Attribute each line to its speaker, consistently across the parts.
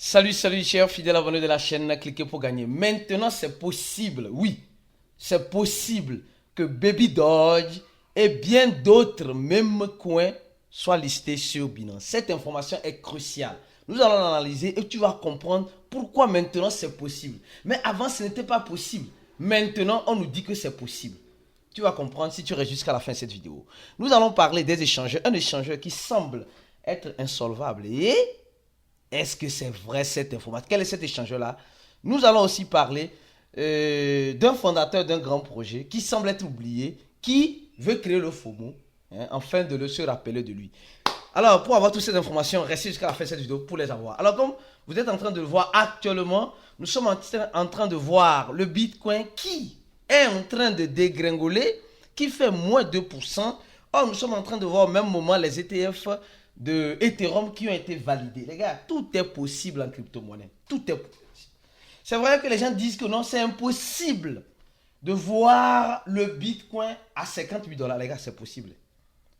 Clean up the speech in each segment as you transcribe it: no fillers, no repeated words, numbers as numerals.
Speaker 1: Salut, salut, chers fidèles abonnés de la chaîne, cliquez pour gagner. Maintenant, c'est possible, oui, c'est possible que Baby Dodge et bien d'autres mêmes coins soient listés sur Binance. Cette information est cruciale. Nous allons l'analyser et tu vas comprendre pourquoi maintenant c'est possible. Mais avant, ce n'était pas possible. Maintenant, on nous dit que c'est possible. Tu vas comprendre si tu restes jusqu'à la fin de cette vidéo. Nous allons parler des échangeurs. Un échangeur qui semble être insolvable. Et est-ce que c'est vrai cette information? Quel est cet échangeur-là? Nous allons aussi parler d'un fondateur d'un grand projet qui semble être oublié, qui veut créer le FOMO, afin de se rappeler de lui. Alors, pour avoir toutes ces informations, restez jusqu'à la fin de cette vidéo pour les avoir. Alors, comme vous êtes en train de le voir actuellement, nous sommes en train de voir le Bitcoin qui est en train de dégringoler, qui fait moins 2%. Or, nous sommes en train de voir au même moment les ETF de Ethereum qui ont été validés. Les gars, tout est possible en crypto-monnaie. Tout est possible. C'est vrai que les gens disent que non, c'est impossible de voir le Bitcoin à 58 $. Les gars, c'est possible.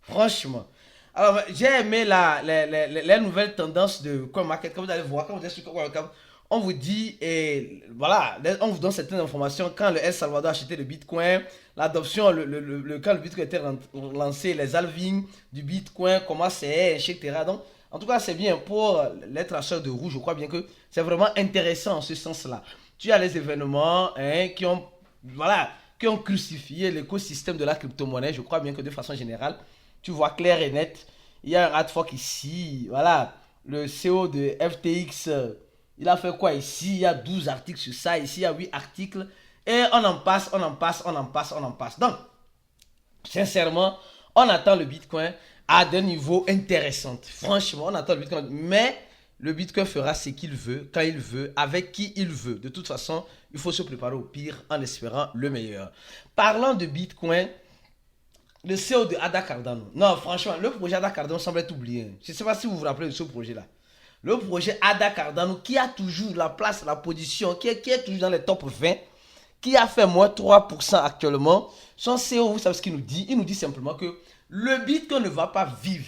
Speaker 1: Franchement. Alors, j'ai aimé les nouvelles tendances de CoinMarket. Comme vous allez voir, quand vous êtes sur CoinMarket, on vous dit, et voilà, on vous donne certaines informations. Quand le El Salvador a acheté le Bitcoin, l'adoption, quand le Bitcoin était lancé, les halvings du Bitcoin, comment c'est, etc. Donc, en tout cas, c'est bien pour les traceurs de rouge. Je crois bien que c'est vraiment intéressant en ce sens-là. Tu as les événements qui ont, voilà, qui ont crucifié l'écosystème de la crypto-monnaie. Je crois bien que de façon générale, tu vois clair et net. Il y a un hard fork ici. Voilà, le CEO de FTX, il a fait quoi ici? Il y a 12 articles sur ça. Ici, il y a 8 articles. Et on en passe, on en passe, on en passe, on en passe. Donc, sincèrement, on attend le Bitcoin à des niveaux intéressants. Franchement, on attend le Bitcoin. Mais le Bitcoin fera ce qu'il veut, quand il veut, avec qui il veut. De toute façon, il faut se préparer au pire en espérant le meilleur. Parlant de Bitcoin, le CEO de Ada Cardano. Non, franchement, le projet Ada Cardano semble être oublié. Je ne sais pas si vous vous rappelez de ce projet-là. Le projet Ada Cardano qui a toujours la place, la position, qui est toujours dans les top 20, qui a fait moins 3% actuellement. Son CEO, vous savez ce qu'il nous dit? Il nous dit simplement que le Bitcoin ne va pas vivre.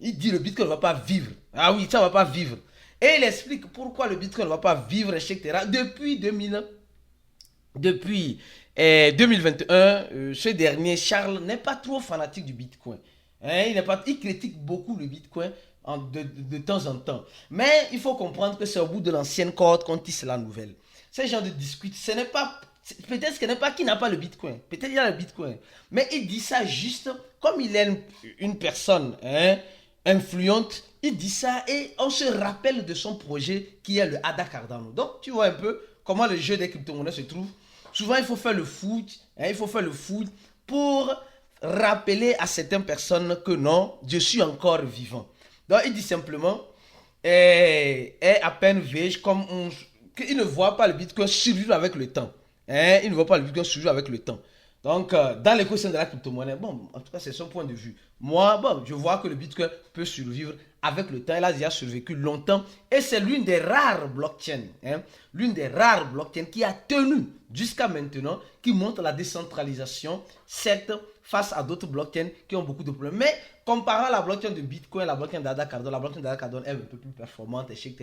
Speaker 1: Il dit le Bitcoin ne va pas vivre. Ah oui, ça ne va pas vivre. Et il explique pourquoi le Bitcoin ne va pas vivre, etc. Depuis 2021, ce dernier, Charles, n'est pas trop fanatique du Bitcoin. Il critique beaucoup le Bitcoin de temps en temps. Mais il faut comprendre que c'est au bout de l'ancienne corde qu'on tisse la nouvelle. Ces gens de discutent, ce n'est pas... Peut-être qu'il n'a pas le Bitcoin. Peut-être qu'il a le Bitcoin. Mais il dit ça juste comme il est une personne influente. Il dit ça et on se rappelle de son projet qui est le Ada Cardano. Donc, tu vois un peu comment le jeu des crypto-monnaies se trouve. Souvent, il faut faire le foot. Il faut faire le foot pour rappeler à certaines personnes que non, je suis encore vivant. Donc, il dit simplement, est à peine vieille, comme qu'il ne voit pas le Bitcoin survivre avec le temps. Il ne voit pas le Bitcoin survivre avec le temps. Donc, dans l'écosystème de la crypto-monnaie, bon, en tout cas, c'est son point de vue. Moi, bon, je vois que le Bitcoin peut survivre avec le temps. Il a déjà survécu longtemps. Et c'est l'une des rares blockchains, l'une des rares blockchains qui a tenu jusqu'à maintenant, qui montre la décentralisation, certes, face à d'autres blockchains qui ont beaucoup de problèmes. Mais comparant la blockchain de Bitcoin, la blockchain d'Ada Cardano, la blockchain d'Ada Cardano est un peu plus performante, etc.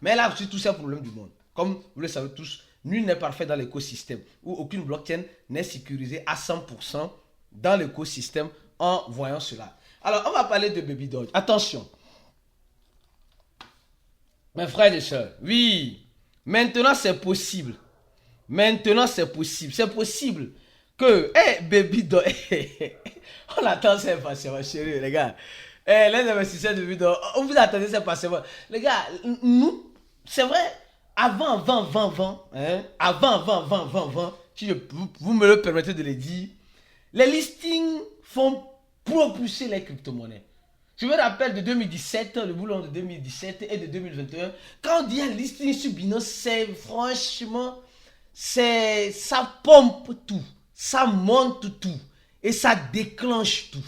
Speaker 1: Mais elle a aussi tous ces problèmes du monde. Comme vous le savez tous, nul n'est parfait dans l'écosystème, où aucune blockchain n'est sécurisée à 100% dans l'écosystème en voyant cela. Alors, on va parler de Baby Dodge. Attention. Mes frères et sœurs, oui, maintenant c'est possible. Maintenant c'est possible. C'est possible que, Baby Dodge, on attend ça impatiemment, chérie, les gars. Les investisseurs de Baby Dodge, on vous attendez ça impatiemment. Les gars, nous, c'est vrai, avant, si vous me le permettez de le dire, les listings font propulser les crypto-monnaies. Je me rappelle de 2017, le boulot de 2017 et de 2021. Quand on dit un listing sur Binance, c'est franchement, ça pompe tout, ça monte tout et ça déclenche tout.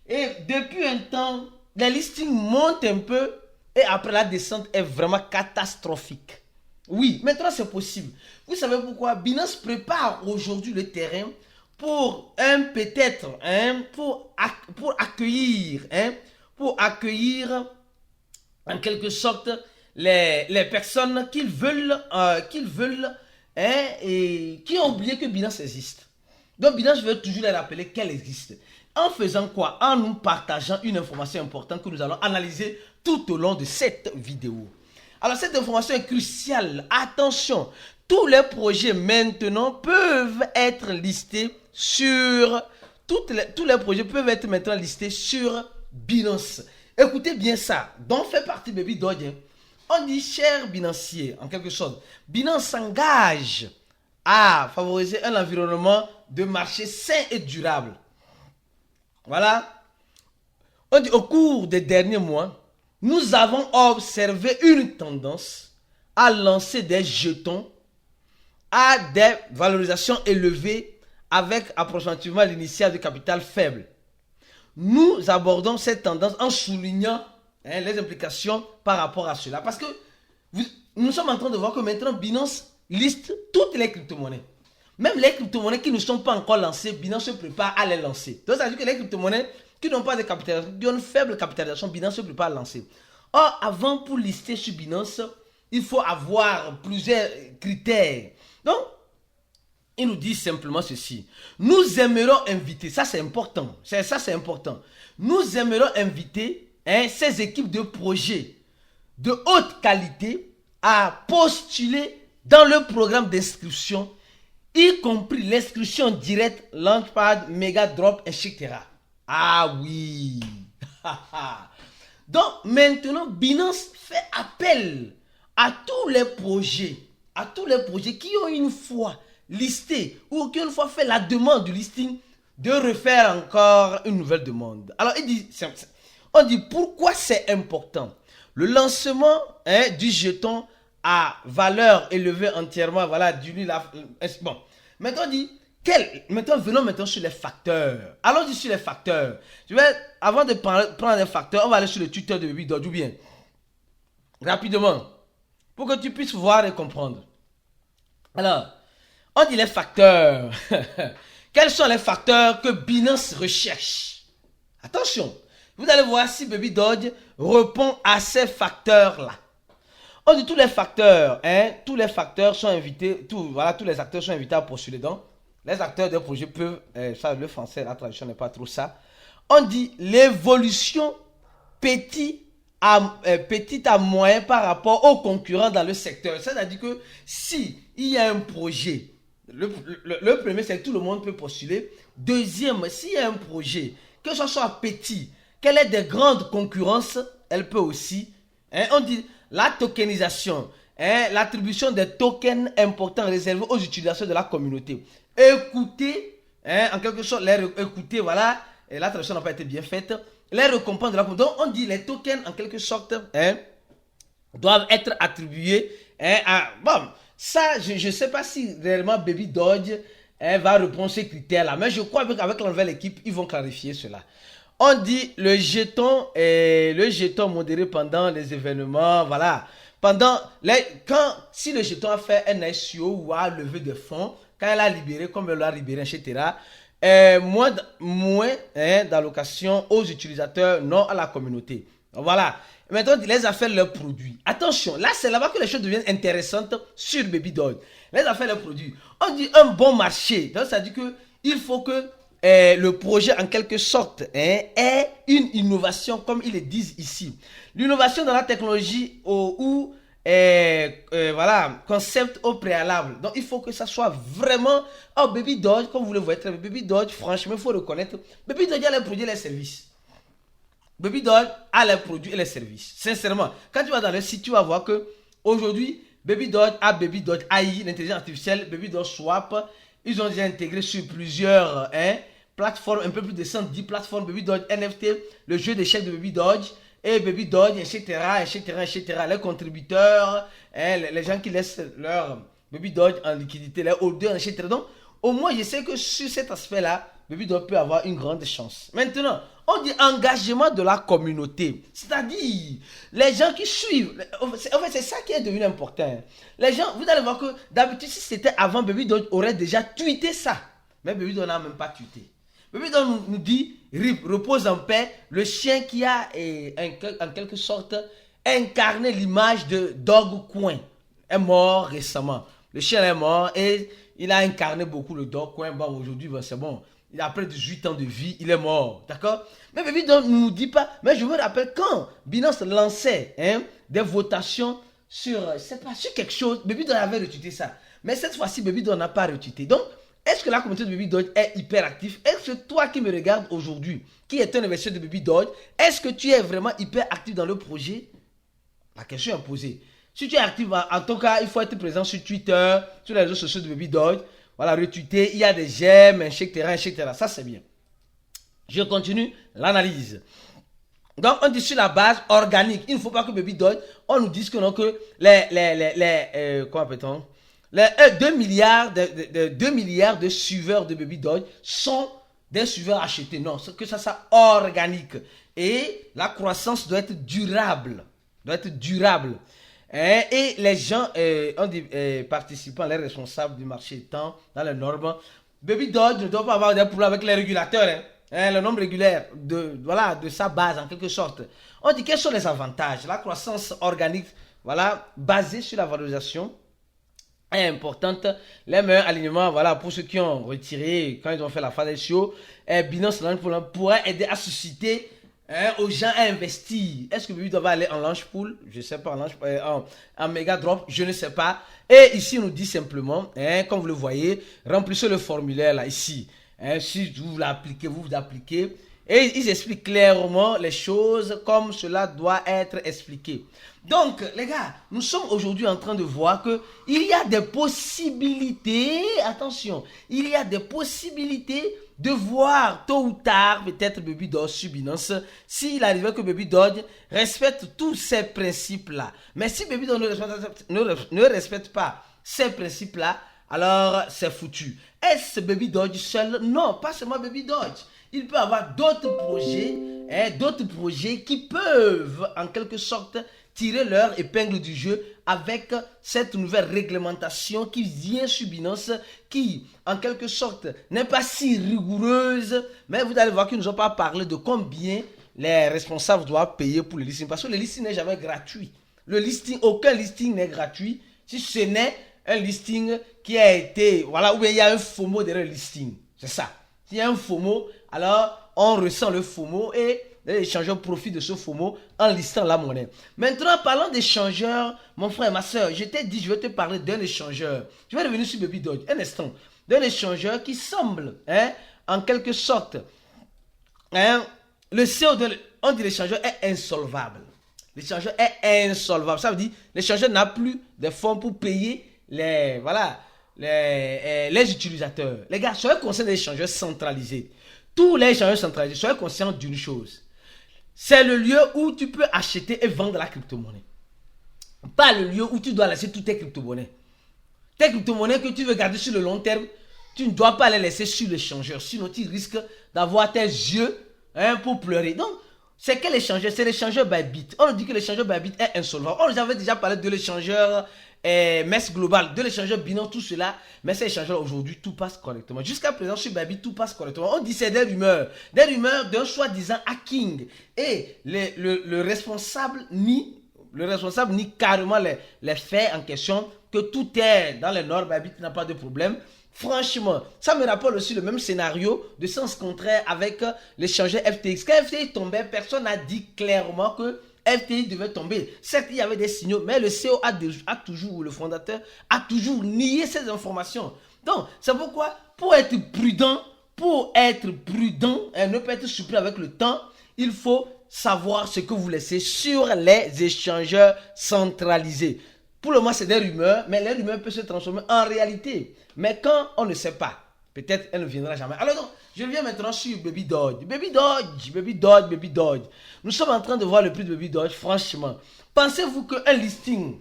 Speaker 1: Et depuis un temps, les listings montent un peu et après la descente est vraiment catastrophique. Oui, maintenant c'est possible. Vous savez pourquoi? Binance prépare aujourd'hui le terrain pour peut-être pour accueillir en quelque sorte les personnes qui veulent, hein, et qui ont oublié que Binance existe. Donc Binance, je veux toujours les rappeler qu'elle existe. En faisant quoi? En nous partageant une information importante que nous allons analyser tout au long de cette vidéo. Alors cette information est cruciale. Attention, tous les projets maintenant peuvent être listés sur... tous les projets peuvent être maintenant listés sur Binance. Écoutez bien ça. Donc fait partie de Baby Doge. On dit, cher Binancier, en quelque sorte, Binance s'engage à favoriser un environnement de marché sain et durable. Voilà. On dit, au cours des derniers mois, nous avons observé une tendance à lancer des jetons à des valorisations élevées avec approximativement l'initial de capital faible. Nous abordons cette tendance en soulignant les implications par rapport à cela. Parce que nous sommes en train de voir que maintenant Binance liste toutes les crypto-monnaies. Même les crypto-monnaies qui ne sont pas encore lancées, Binance se prépare à les lancer. Donc ça veut dire que les crypto-monnaies qui n'ont pas de capitalisation, qui ont une faible capitalisation, Binance se prépare à lancer. Or, avant, pour lister sur Binance, il faut avoir plusieurs critères. Donc, il nous dit simplement ceci. Nous aimerons inviter, ça c'est important, nous aimerons inviter ces équipes de projets de haute qualité à postuler dans le programme d'inscription, y compris l'inscription directe, Launchpad, Megadrop, etc. Ah oui. Donc maintenant, Binance fait appel à tous les projets qui ont une fois listé ou qui ont une fois fait la demande du listing de refaire encore une nouvelle demande. Alors on dit pourquoi c'est important. Le lancement du jeton à valeur élevée entièrement, voilà, bon. Maintenant on dit venons sur les facteurs. Allons-y sur les facteurs. Avant de prendre les facteurs, on va aller sur le Twitter de Baby Doge, ou bien rapidement, pour que tu puisses voir et comprendre. Alors, on dit les facteurs. Quels sont les facteurs que Binance recherche? Attention, vous allez voir si Baby Doge répond à ces facteurs-là. On dit tous les facteurs, tous les facteurs sont invités, tous les acteurs sont invités à postuler. Donc, les acteurs des projets peuvent, ça le français, la traduction n'est pas trop ça. On dit l'évolution petite à moyen par rapport aux concurrents dans le secteur. C'est-à-dire que si il y a un projet, le premier c'est que tout le monde peut postuler. Deuxième, s'il y a un projet, que ce soit petit, qu'elle ait des grandes concurrences, elle peut aussi. On dit la tokenisation, l'attribution des tokens importants réservés aux utilisateurs de la communauté. Écoutez, en quelque sorte, écoutez, voilà, et la traduction n'a pas été bien faite. Les récompenses de la communauté. Donc, on dit les tokens, en quelque sorte, doivent être attribués bon, ça, je ne sais pas si réellement Baby Doge va répondre à ces critères-là, mais je crois qu'avec la nouvelle équipe, ils vont clarifier cela. On dit le jeton modéré pendant les événements, voilà. Si le jeton a fait un ICO ou a levé des fonds, quand elle a libéré, comme elle l'a libéré, etc., moins d'allocation aux utilisateurs, non à la communauté. Voilà. Maintenant, les affaires, leurs produits. Attention, là, c'est là-bas que les choses deviennent intéressantes sur Baby Doge. Les affaires, leurs produits. On dit un bon marché. Donc, ça dit qu'il faut que le projet, en quelque sorte, ait une innovation, comme ils le disent ici. L'innovation dans la technologie voilà, concept au préalable. Donc, il faut que ça soit vraiment... Oh, Baby Doge, comme vous le voyez, Baby Doge, franchement, il faut reconnaître. Baby Doge a les produits et les services. Baby Doge a les produits et les services. Sincèrement, quand tu vas dans le site, tu vas voir que aujourd'hui, Baby Doge a Baby Doge AI, l'intelligence artificielle, Baby Doge Swap. Ils ont déjà intégré sur plusieurs plateformes, un peu plus de 110 plateformes. Baby Doge NFT, le jeu d'échecs de Baby Doge et Baby Doge, etc. Les contributeurs, les gens qui laissent leur Baby Doge en liquidité, les holders, etc. Donc, au moins, je sais que sur cet aspect-là, Baby Doge peut avoir une grande chance. Maintenant, on dit engagement de la communauté. C'est-à-dire, les gens qui suivent. En fait, c'est ça qui est devenu important. Les gens, vous allez voir que d'habitude, si c'était avant, Baby Doge aurait déjà tweeté ça. Mais Baby Doge n'a même pas tweeté. Baby Doge nous dit, repose en paix, le chien qui a en quelque sorte incarné l'image de Dog Coin. Est mort récemment. Le chien est mort et il a incarné beaucoup le Dog Coin. Bon, aujourd'hui, ben, c'est bon. Il a après 18 ans de vie, il est mort. D'accord? Mais Baby Doge ne nous dit pas. Mais je me rappelle quand Binance lançait des votations sur, c'est pas, sur quelque chose. Baby Doge avait retweeté ça. Mais cette fois-ci, Baby Doge n'a pas retweeté. Donc, est-ce que la communauté de Baby Doge est hyper active? Est-ce que toi qui me regardes aujourd'hui, qui est un investisseur de Baby Doge, est-ce que tu es vraiment hyper actif dans le projet? La question est posée. Si tu es actif, en tout cas, il faut être présent sur Twitter, sur les réseaux sociaux de Baby Doge. Voilà, retweeter, il y a des j'aime, etc. Ça, c'est bien. Je continue l'analyse. Donc, on dit sur la base organique. Il ne faut pas que Baby Doge, on nous dise que non, que comment appelle-t-on? Les 2 milliards de suiveurs de Baby Doge sont des suiveurs achetés. Non, que ça soit organique. Et la croissance doit être durable. Et les gens, on dit participants, les responsables du marché étant dans les normes, Baby Doge ne doit pas avoir des problèmes avec les régulateurs. Le nombre régulaire de sa base en quelque sorte. On dit quels sont les avantages? La croissance organique, voilà, basée sur la valorisation est importante. Les meilleurs alignements, voilà, pour ceux qui ont retiré quand ils ont fait la phase SEO, Binance pourrait aider à susciter aux gens à investir. Est-ce que Baby doit aller en launch pool? Je ne sais pas, en méga drop, je ne sais pas. Et ici, on nous dit simplement, comme vous le voyez, remplissez le formulaire là, ici. Si vous l'appliquez, vous appliquez. Et ils expliquent clairement les choses comme cela doit être expliqué. Donc, les gars, nous sommes aujourd'hui en train de voir qu'il y a des possibilités, attention, il y a des possibilités de voir tôt ou tard peut-être Baby Doge sur Binance s'il arrivait que Baby Doge respecte tous ces principes-là. Mais si Baby Doge ne respecte pas ces principes-là, alors c'est foutu. Est-ce Baby Doge seul? Non, pas seulement Baby Doge. Il peut y avoir d'autres projets qui peuvent en quelque sorte tirer leur épingle du jeu avec cette nouvelle réglementation qui vient sur Binance, qui en quelque sorte n'est pas si rigoureuse, mais vous allez voir qu'ils ne nous ont pas parlé de combien les responsables doivent payer pour le listing, parce que le listing n'est jamais gratuit. Aucun listing n'est gratuit si ce n'est un listing qui a été, voilà, où il y a un FOMO derrière le listing. C'est ça. S'il y a un FOMO, alors on ressent le FOMO et les échangeurs profitent de ce FOMO en listant la monnaie. Maintenant, parlons d'échangeurs, mon frère, ma soeur, je t'ai dit, je vais te parler d'un échangeur. Je vais revenir sur Baby Doge, un instant. D'un échangeur qui semble, en quelque sorte, le CEO on dit l'échangeur est insolvable. L'échangeur est insolvable. Ça veut dire l'échangeur n'a plus de fonds pour payer les utilisateurs. Les gars, soyez conscients des échangeurs centralisés. Tous les échangeurs centralisés, soyez conscients d'une chose. C'est le lieu où tu peux acheter et vendre la crypto-monnaie. Pas le lieu où tu dois laisser toutes tes crypto-monnaies. Tes crypto-monnaies que tu veux garder sur le long terme, tu ne dois pas les laisser sur l'échangeur. Sinon, tu risques d'avoir tes yeux pour pleurer. Donc, c'est quel échangeur? C'est l'échangeur Bybit. On dit que l'échangeur Bybit est insolvable. On nous avait déjà parlé de l'échangeur MES Global, de l'échangeur Binance, tout cela. Mais ces échangeurs aujourd'hui, tout passe correctement. Jusqu'à présent, sur Bybit, tout passe correctement. On dit c'est des rumeurs d'un soi-disant hacking. Et le responsable nie carrément les faits en question, que tout est dans les normes, Bybit n'a pas de problème. Franchement, ça me rappelle aussi le même scénario de sens contraire avec l'échangeur FTX. Quand FTX tombait, personne n'a dit clairement que FTX devait tomber. Certes, il y avait des signaux, mais le CEO a toujours, le fondateur, a toujours nié ces informations. Donc, c'est pourquoi, pour être prudent, et ne pas être surpris avec le temps, il faut savoir ce que vous laissez sur les échangeurs centralisés. Pour le moment, c'est des rumeurs, mais les rumeurs peuvent se transformer en réalité. Mais quand on ne sait pas, peut-être elle ne viendra jamais. Alors donc, je reviens maintenant sur Baby Doge. Baby Doge. Nous sommes en train de voir le prix de Baby Doge, franchement. Pensez-vous qu'un listing,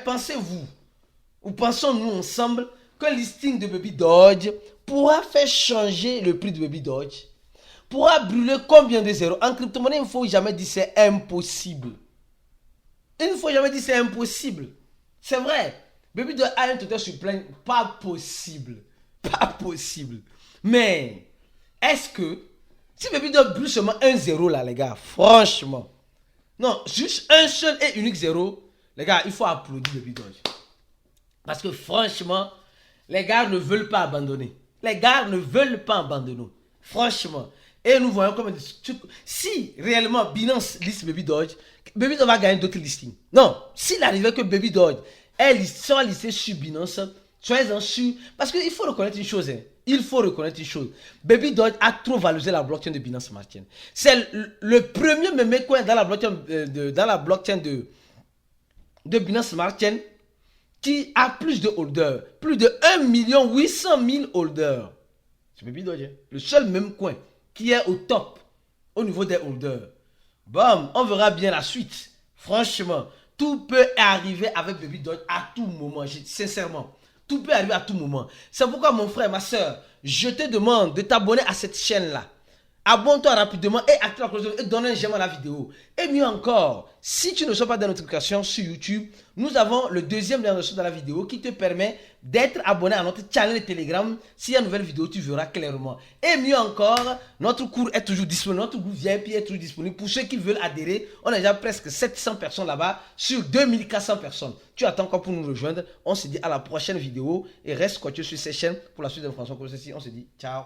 Speaker 1: pensez-vous, ou pensons-nous ensemble, qu'un listing de Baby Doge pourra faire changer le prix de Baby Doge? Pourra brûler combien de zéros? En crypto-monnaie, il ne faut jamais dire c'est impossible. Il ne faut jamais dire c'est impossible. C'est vrai. Baby Doge a un total sur plein. Pas possible. Mais, est-ce que, si Baby Doge brûle seulement 1-0 là, les gars, franchement, Non, juste un seul et unique zéro. Les gars, il faut applaudir Baby Dodge. Parce que franchement, les gars ne veulent pas abandonner. Les gars ne veulent pas abandonner. Franchement. Et nous voyons comme... Si réellement Binance liste Baby Dodge va gagner d'autres listings. Non, s'il arrivait que Baby Dodge soit listé sur Binance, soyez-en sûr. Parce qu'il faut reconnaître une chose. Il faut reconnaître une chose. Baby Dodge a trop valorisé la blockchain de Binance Smart Chain. C'est le premier meme coin dans la blockchain de Binance Smart Chain qui a plus de holders. Plus de 1 800 000 holders. C'est Baby Dodge. Le seul meme coin qui est au top au niveau des holders. Bon, on verra bien la suite. Franchement, tout peut arriver avec Baby Dodge à tout moment. Sincèrement, tout peut arriver à tout moment. C'est pourquoi mon frère, ma soeur, je te demande de t'abonner à cette chaîne-là. Abonne-toi rapidement et active la cloche et donne un j'aime à la vidéo. Et mieux encore, si tu ne reçois pas de notifications sur YouTube, nous avons le deuxième lien dans la vidéo qui te permet d'être abonné à notre channel Telegram. S'il y a une nouvelle vidéo, tu verras clairement. Et mieux encore, notre cours est toujours disponible. Notre groupe VIP est toujours disponible. Pour ceux qui veulent adhérer, on a déjà presque 700 personnes là-bas sur 2400 personnes. Tu attends encore pour nous rejoindre. On se dit à la prochaine vidéo et reste scotché sur cette chaîne pour la suite d'informations comme ceci. On se dit ciao.